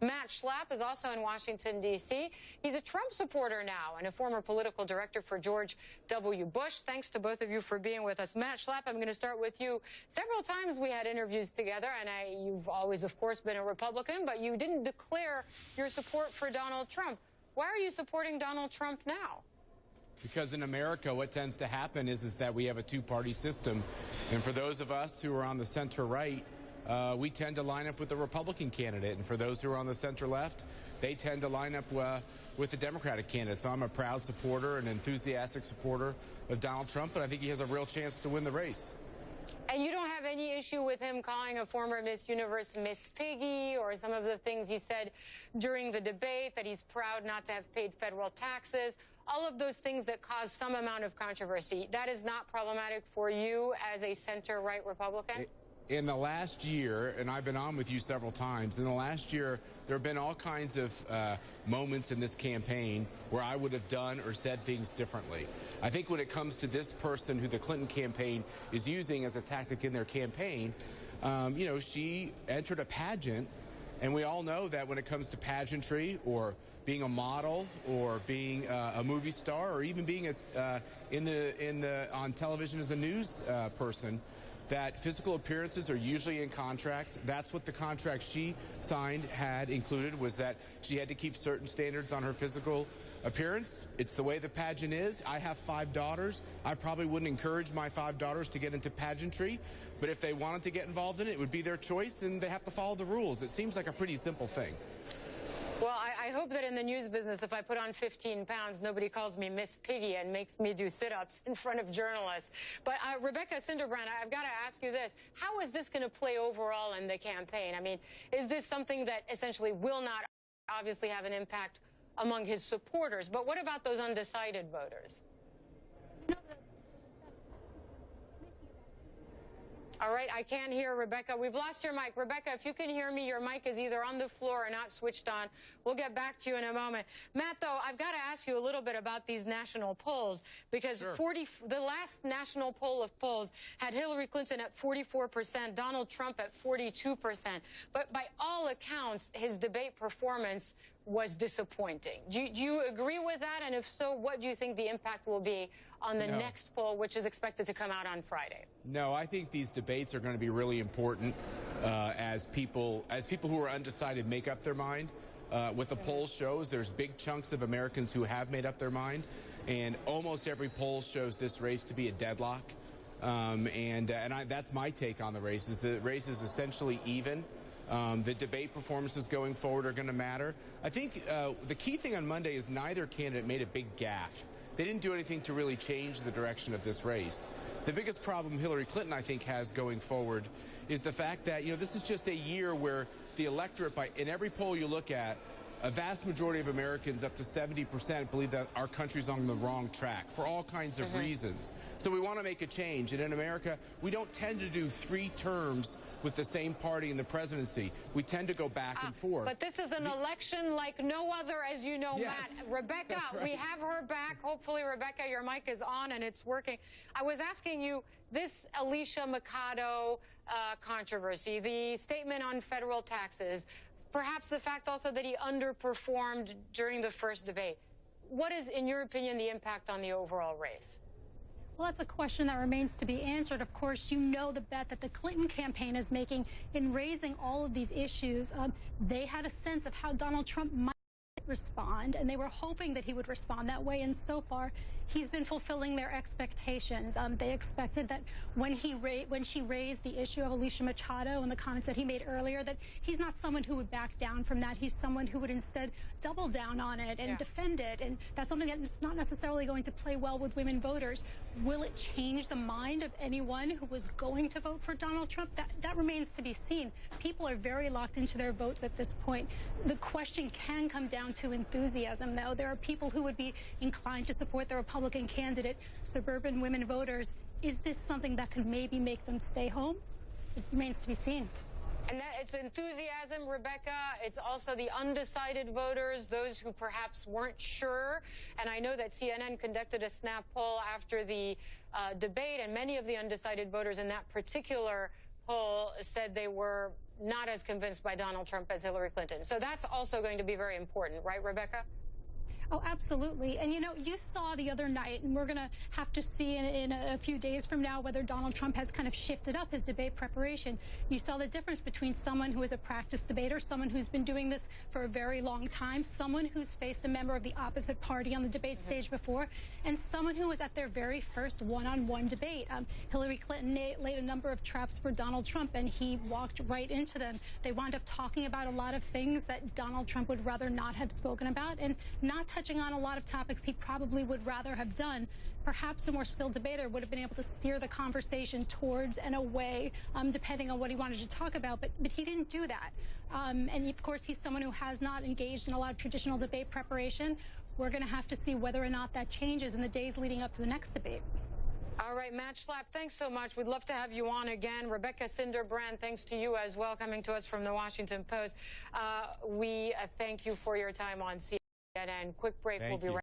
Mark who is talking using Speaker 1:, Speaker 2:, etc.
Speaker 1: Matt Schlapp is also in Washington, D.C. He's a Trump supporter now and a former political director for George W. Bush. Thanks to both of you for being with us. Matt Schlapp, I'm going to start with you. Several times we had interviews together, and you've always, of course, been a Republican, but you didn't declare your support for Donald Trump. Why are you supporting Donald Trump now?
Speaker 2: Because in America, what tends to happen is that we have a two-party system. And for those of us who are on the center-right, we tend to line up with the Republican candidate. And for those who are on the center-left, they tend to line up with the Democratic candidate. So I'm a proud supporter and enthusiastic supporter of Donald Trump, and I think he has a real chance to win the race.
Speaker 1: And you don't have any issue with him calling a former Miss Universe Miss Piggy, or some of the things he said during the debate, that he's proud not to have paid federal taxes, all of those things that cause some amount of controversy. That is not problematic for you as a center-right Republican?
Speaker 2: In the last year, and I've been on with you several times, in the last year there have been all kinds of moments in this campaign where I would have done or said things differently. I think when it comes to this person who the Clinton campaign is using as a tactic in their campaign, she entered a pageant, and we all know that when it comes to pageantry or being a model or being a movie star or even being on television as a news person, that physical appearances are usually in contracts. That's what the contract she signed had included, was that she had to keep certain standards on her physical appearance. It's the way the pageant is. I have 5 daughters. I probably wouldn't encourage my 5 daughters to get into pageantry, but if they wanted to get involved in it, it would be their choice, and they have to follow the rules. It seems like a pretty simple thing.
Speaker 1: Well, I hope that in the news business, if I put on 15 pounds, nobody calls me Miss Piggy and makes me do sit-ups in front of journalists. But Rebecca Cinderbrand, I've got to ask you this. How is this going to play overall in the campaign? I mean, is this something that essentially will not obviously have an impact among his supporters? But what about those undecided voters? All right, I can't hear Rebecca. We've lost your mic. Rebecca, if you can hear me, your mic is either on the floor or not switched on. We'll get back to you in a moment. Matt, though, I've got to ask you a little bit about these national polls, because
Speaker 2: Sure.
Speaker 1: The last national poll of polls had Hillary Clinton at 44%, Donald Trump at 42%. But by all accounts, his debate performance was disappointing. Do you agree with that? And if so, what do you think the impact will be on the next poll, which is expected to come out on Friday?
Speaker 2: No, I think these debates are going to be really important as people who are undecided make up their mind. What the poll shows, there's big chunks of Americans who have made up their mind, and almost every poll shows this race to be a deadlock. That's my take on the race. Is the race is essentially even. The debate performances going forward are going to matter. I think the key thing on Monday is neither candidate made a big gaffe. They didn't do anything to really change the direction of this race. The biggest problem Hillary Clinton, I think, has going forward is the fact that, this is just a year where the electorate, in every poll you look at, a vast majority of Americans, up to 70%, believe that our country's on the wrong track for all kinds of reasons. So we want to make a change. And in America, we don't tend to do 3 terms with the same party in the presidency. We tend to go back and forth.
Speaker 1: But this is an election like no other, as you know,
Speaker 2: yes,
Speaker 1: Matt. Rebecca,
Speaker 2: right.
Speaker 1: We have her back. Hopefully, Rebecca, your mic is on and it's working. I was asking you, this Alicia Mercado controversy, the statement on federal taxes, perhaps the fact also that he underperformed during the first debate. What is, in your opinion, the impact on the overall race?
Speaker 3: Well, that's a question that remains to be answered. Of course, you know the bet that the Clinton campaign is making in raising all of these issues. They had a sense of how Donald Trump might respond, and they were hoping that he would respond that way, and so far he's been fulfilling their expectations. They expected that when she raised the issue of Alicia Machado and the comments that he made earlier, that he's not someone who would back down from that. He's someone who would instead double down on it and defend it, and that's something that's not necessarily going to play well with women voters. Will it change the mind of anyone who was going to vote for Donald Trump? That remains to be seen. People are very locked into their votes at this point. The question can come down to enthusiasm, though. There are people who would be inclined to support the Republican candidate, suburban women voters. Is this something that could maybe make them stay home? It remains to be seen.
Speaker 1: And it's enthusiasm, Rebecca. It's also the undecided voters, those who perhaps weren't sure. And I know that CNN conducted a snap poll after the debate, and many of the undecided voters in that particular poll said they were not as convinced by Donald Trump as Hillary Clinton. So that's also going to be very important, right, Rebecca?
Speaker 3: Oh, absolutely. And, you know, you saw the other night, and we're going to have to see in a few days from now whether Donald Trump has kind of shifted up his debate preparation. You saw the difference between someone who is a practice debater, someone who's been doing this for a very long time, someone who's faced a member of the opposite party on the debate stage before, and someone who was at their very first one-on-one debate. Hillary Clinton laid a number of traps for Donald Trump, and he walked right into them. They wound up talking about a lot of things that Donald Trump would rather not have spoken about, and not touching on a lot of topics he probably would rather have done. Perhaps a more skilled debater would have been able to steer the conversation towards and away, depending on what he wanted to talk about, but he didn't do that. And of course, he's someone who has not engaged in a lot of traditional debate preparation. We're going to have to see whether or not that changes in the days leading up to the next debate.
Speaker 1: All right, Matt Schlapp, thanks so much. We'd love to have you on again. Rebecca Cinderbrand, thanks to you as well, coming to us from the Washington Post. We thank you for your time on CNN. Quick break. We'll be right back.